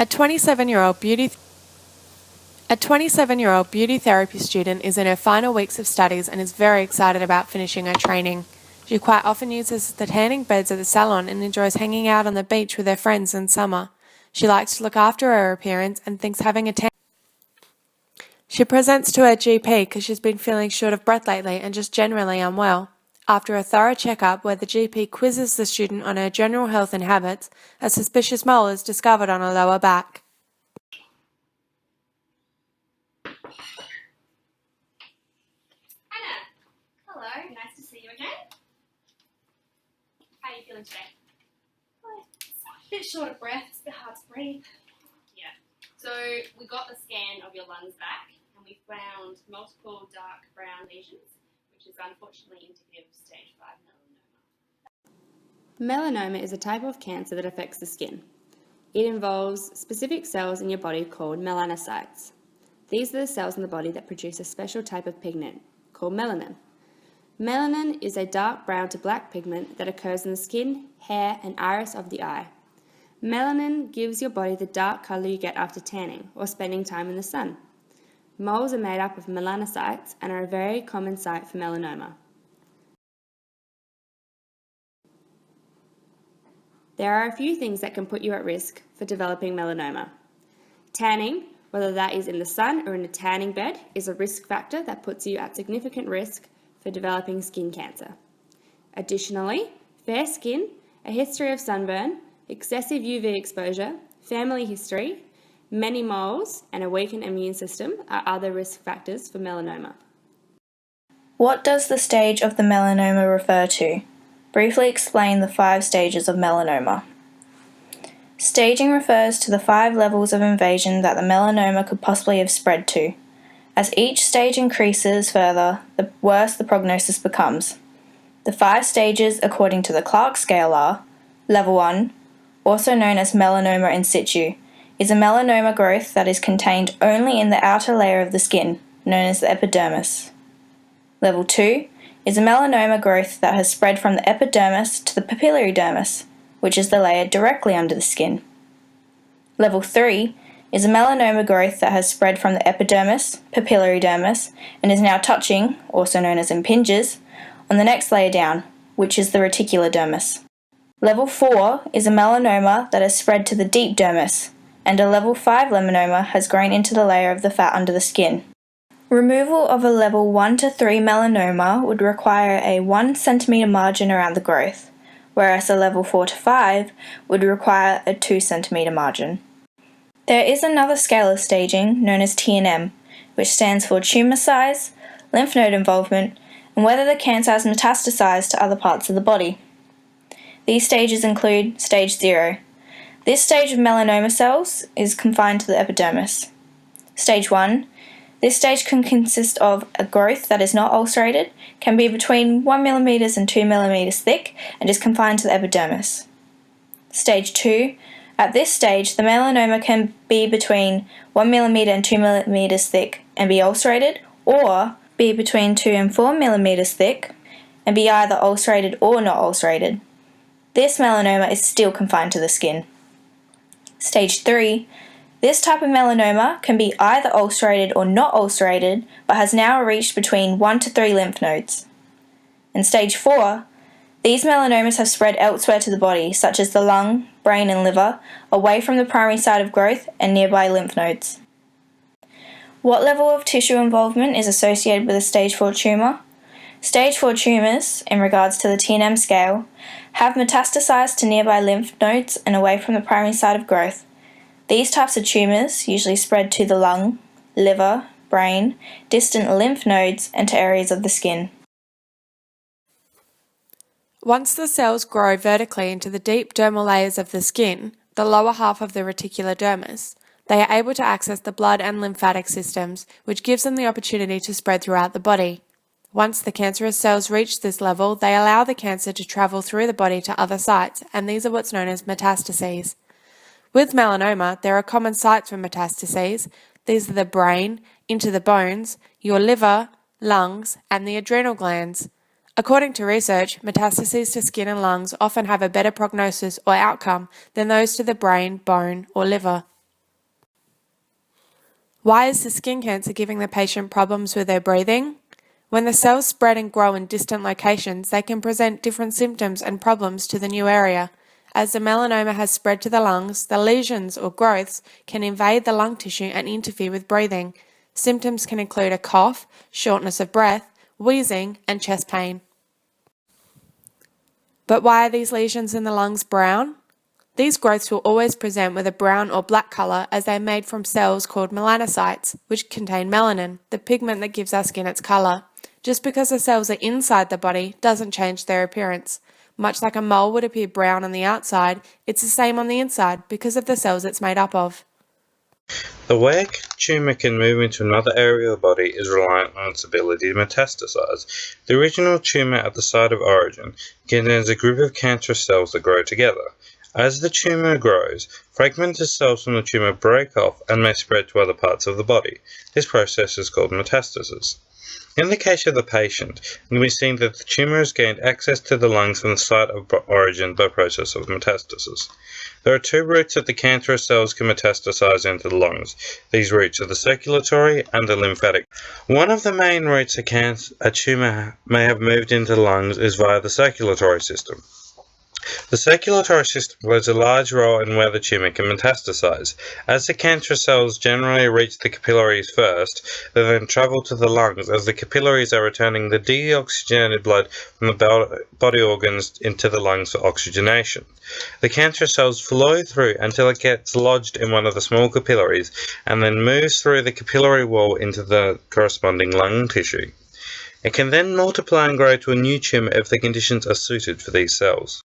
A 27-year-old beauty therapy student is in her final weeks of studies and is very excited about finishing her training. She quite often uses the tanning beds at the salon and enjoys hanging out on the beach with her friends in summer. She likes to look after her appearance and thinks having a tan. She presents to her GP because she's been feeling short of breath lately and just generally unwell. After a thorough checkup where the GP quizzes the student on her general health and habits, a suspicious mole is discovered on her lower back. Anna, hello, nice to see you again. How are you feeling today? A bit short of breath, it's a bit hard to breathe. Yeah, so we got the scan of your lungs back and we found multiple dark brown lesions, which is unfortunately indicative of stage 5 melanoma. Melanoma is a type of cancer that affects the skin. It involves specific cells in your body called melanocytes. These are the cells in the body that produce a special type of pigment called melanin. Melanin is a dark brown to black pigment that occurs in the skin, hair, and iris of the eye. Melanin gives your body the dark colour you get after tanning or spending time in the sun. Moles are made up of melanocytes and are a very common site for melanoma. There are a few things that can put you at risk for developing melanoma. Tanning, whether that is in the sun or in a tanning bed, is a risk factor that puts you at significant risk for developing skin cancer. Additionally, fair skin, a history of sunburn, excessive UV exposure, family history, many moles, and a weakened immune system are other risk factors for melanoma. What does the stage of the melanoma refer to? Briefly explain the 5 stages of melanoma. Staging refers to the 5 levels of invasion that the melanoma could possibly have spread to. As each stage increases further, the worse the prognosis becomes. The 5 stages, according to the Clark scale, are: Level 1, also known as melanoma in situ, is a melanoma growth that is contained only in the outer layer of the skin, known as the epidermis. Level 2 is a melanoma growth that has spread from the epidermis to the papillary dermis, which is the layer directly under the skin. Level 3 is a melanoma growth that has spread from the epidermis, papillary dermis, and is now touching, also known as impinges, on the next layer down, which is the reticular dermis. Level 4 is a melanoma that has spread to the deep dermis, and a level 5 melanoma has grown into the layer of the fat under the skin. Removal of a level 1 to 3 melanoma would require a 1 cm margin around the growth, whereas a level 4 to 5 would require a 2 cm margin. There is another scale of staging known as TNM, which stands for tumour size, lymph node involvement, and whether the cancer has metastasized to other parts of the body. These stages include stage 0. This stage of melanoma cells is confined to the epidermis. Stage 1. This stage can consist of a growth that is not ulcerated, can be between 1 mm and 2 mm thick, and is confined to the epidermis. Stage 2. At this stage, the melanoma can be between 1 mm and 2 mm thick and be ulcerated, or be between 2 and 4 mm thick and be either ulcerated or not ulcerated. This melanoma is still confined to the skin. Stage 3. This type of melanoma can be either ulcerated or not ulcerated, but has now reached between 1 to 3 lymph nodes. In stage 4, these melanomas have spread elsewhere to the body, such as the lung, brain and liver, away from the primary site of growth and nearby lymph nodes. What level of tissue involvement is associated with a stage 4 tumour? Stage 4 tumours, in regards to the TNM scale, have metastasized to nearby lymph nodes and away from the primary site of growth. These types of tumours usually spread to the lung, liver, brain, distant lymph nodes, and to areas of the skin. Once the cells grow vertically into the deep dermal layers of the skin, the lower half of the reticular dermis, they are able to access the blood and lymphatic systems, which gives them the opportunity to spread throughout the body. Once the cancerous cells reach this level, they allow the cancer to travel through the body to other sites, and these are what's known as metastases. With melanoma, there are common sites for metastases. These are the brain, into the bones, your liver, lungs, and the adrenal glands. According to research, metastases to skin and lungs often have a better prognosis or outcome than those to the brain, bone, or liver. Why is the skin cancer giving the patient problems with their breathing? When the cells spread and grow in distant locations, they can present different symptoms and problems to the new area. As the melanoma has spread to the lungs, the lesions or growths can invade the lung tissue and interfere with breathing. Symptoms can include a cough, shortness of breath, wheezing, and chest pain. But why are these lesions in the lungs brown? These growths will always present with a brown or black colour as they are made from cells called melanocytes, which contain melanin, the pigment that gives our skin its colour. Just because the cells are inside the body doesn't change their appearance. Much like a mole would appear brown on the outside, it's the same on the inside because of the cells it's made up of. The way a tumour can move into another area of the body is reliant on its ability to metastasize. The original tumour at the site of origin contains a group of cancerous cells that grow together. As the tumour grows, fragmented cells from the tumour break off and may spread to other parts of the body. This process is called metastasis. In the case of the patient, it can be seen that the tumour has gained access to the lungs from the site of origin by process of metastasis. There are two routes that the cancerous cells can metastasize into the lungs. These routes are the circulatory and the lymphatic. One of the main routes a tumour may have moved into the lungs is via the circulatory system. The circulatory system plays a large role in where the tumour can metastasize. As the cancerous cells generally reach the capillaries first, they then travel to the lungs as the capillaries are returning the deoxygenated blood from the body organs into the lungs for oxygenation. The cancerous cells flow through until it gets lodged in one of the small capillaries and then moves through the capillary wall into the corresponding lung tissue. It can then multiply and grow to a new tumour if the conditions are suited for these cells.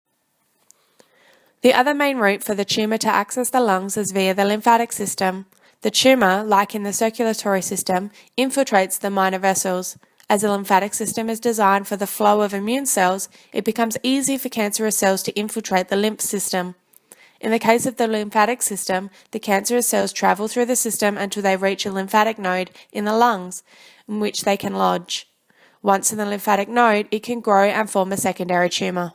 The other main route for the tumour to access the lungs is via the lymphatic system. The tumour, like in the circulatory system, infiltrates the minor vessels. As the lymphatic system is designed for the flow of immune cells, it becomes easy for cancerous cells to infiltrate the lymph system. In the case of the lymphatic system, the cancerous cells travel through the system until they reach a lymphatic node in the lungs, in which they can lodge. Once in the lymphatic node, it can grow and form a secondary tumour.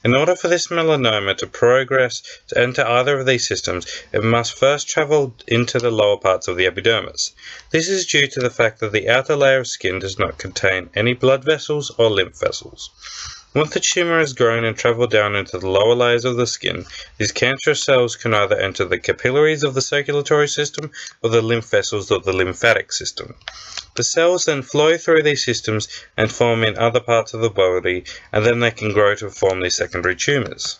In order for this melanoma to progress to enter either of these systems, it must first travel into the lower parts of the epidermis. This is due to the fact that the outer layer of skin does not contain any blood vessels or lymph vessels. Once the tumour has grown and travelled down into the lower layers of the skin, these cancerous cells can either enter the capillaries of the circulatory system or the lymph vessels of the lymphatic system. The cells then flow through these systems and form in other parts of the body, and then they can grow to form these secondary tumours.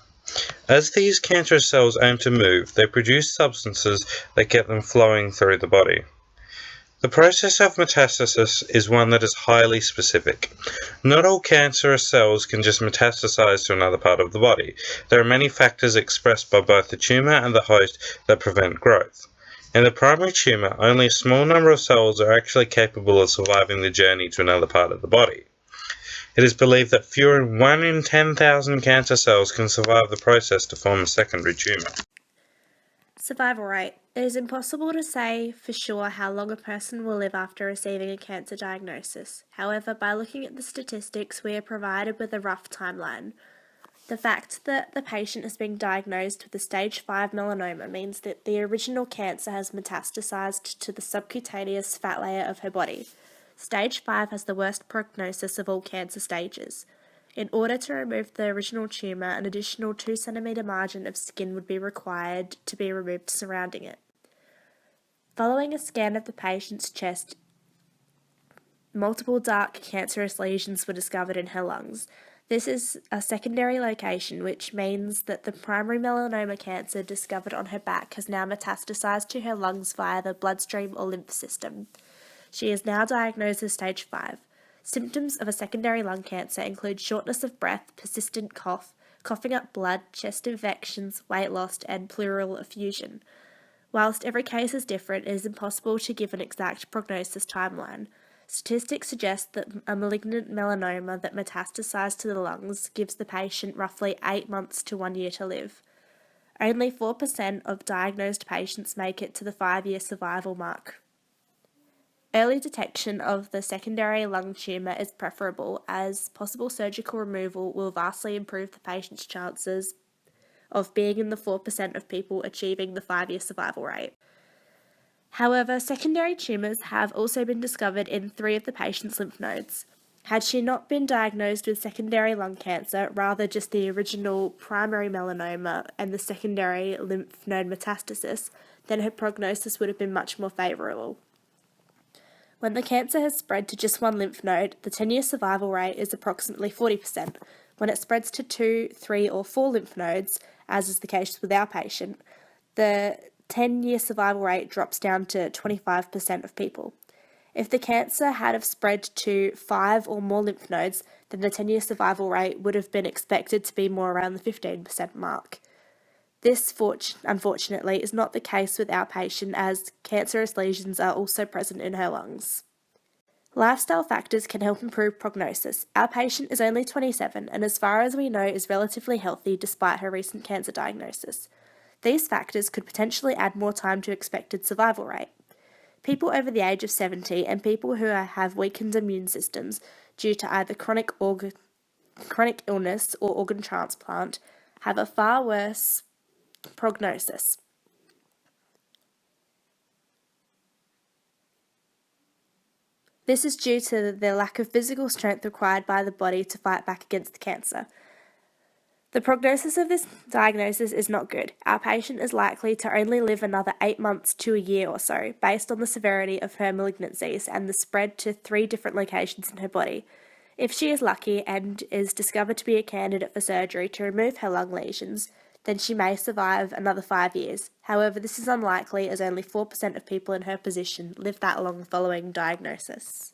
As these cancerous cells aim to move, they produce substances that get them flowing through the body. The process of metastasis is one that is highly specific. Not all cancerous cells can just metastasize to another part of the body. There are many factors expressed by both the tumour and the host that prevent growth. In the primary tumour, only a small number of cells are actually capable of surviving the journey to another part of the body. It is believed that fewer than 1 in 10,000 cancer cells can survive the process to form a secondary tumour. Survival rate. It is impossible to say for sure how long a person will live after receiving a cancer diagnosis. However, by looking at the statistics, we are provided with a rough timeline. The fact that the patient is being diagnosed with a stage 5 melanoma means that the original cancer has metastasized to the subcutaneous fat layer of her body. Stage 5 has the worst prognosis of all cancer stages. In order to remove the original tumour, an additional 2 cm margin of skin would be required to be removed surrounding it. Following a scan of the patient's chest, multiple dark cancerous lesions were discovered in her lungs. This is a secondary location, which means that the primary melanoma cancer discovered on her back has now metastasized to her lungs via the bloodstream or lymph system. She is now diagnosed as stage 5. Symptoms of a secondary lung cancer include shortness of breath, persistent cough, coughing up blood, chest infections, weight loss, and pleural effusion. Whilst every case is different, it is impossible to give an exact prognosis timeline. Statistics suggest that a malignant melanoma that metastasized to the lungs gives the patient roughly 8 months to 1 year to live. Only 4% of diagnosed patients make it to the 5-year survival mark. Early detection of the secondary lung tumour is preferable, as possible surgical removal will vastly improve the patient's chances of being in the 4% of people achieving the 5-year survival rate. However, secondary tumours have also been discovered in 3 of the patient's lymph nodes. Had she not been diagnosed with secondary lung cancer, rather just the original primary melanoma and the secondary lymph node metastasis, then her prognosis would have been much more favourable. When the cancer has spread to just one lymph node, the 10-year survival rate is approximately 40%. When it spreads to 2, 3 or 4 lymph nodes, as is the case with our patient, the 10-year survival rate drops down to 25% of people. If the cancer had have spread to 5 or more lymph nodes, then the 10-year survival rate would have been expected to be more around the 15% mark. This, unfortunately, is not the case with our patient, as cancerous lesions are also present in her lungs. Lifestyle factors can help improve prognosis. Our patient is only 27 and, as far as we know, is relatively healthy despite her recent cancer diagnosis. These factors could potentially add more time to expected survival rate. People over the age of 70 and people who have weakened immune systems due to either chronic illness or organ transplant have a far worse prognosis. This is due to the lack of physical strength required by the body to fight back against the cancer. The prognosis of this diagnosis is not good. Our patient is likely to only live another 8 months to a year or so, based on the severity of her malignancies and the spread to 3 different locations in her body. If she is lucky and is discovered to be a candidate for surgery to remove her lung lesions, then she may survive another 5 years. However, this is unlikely, as only 4% of people in her position live that long following diagnosis.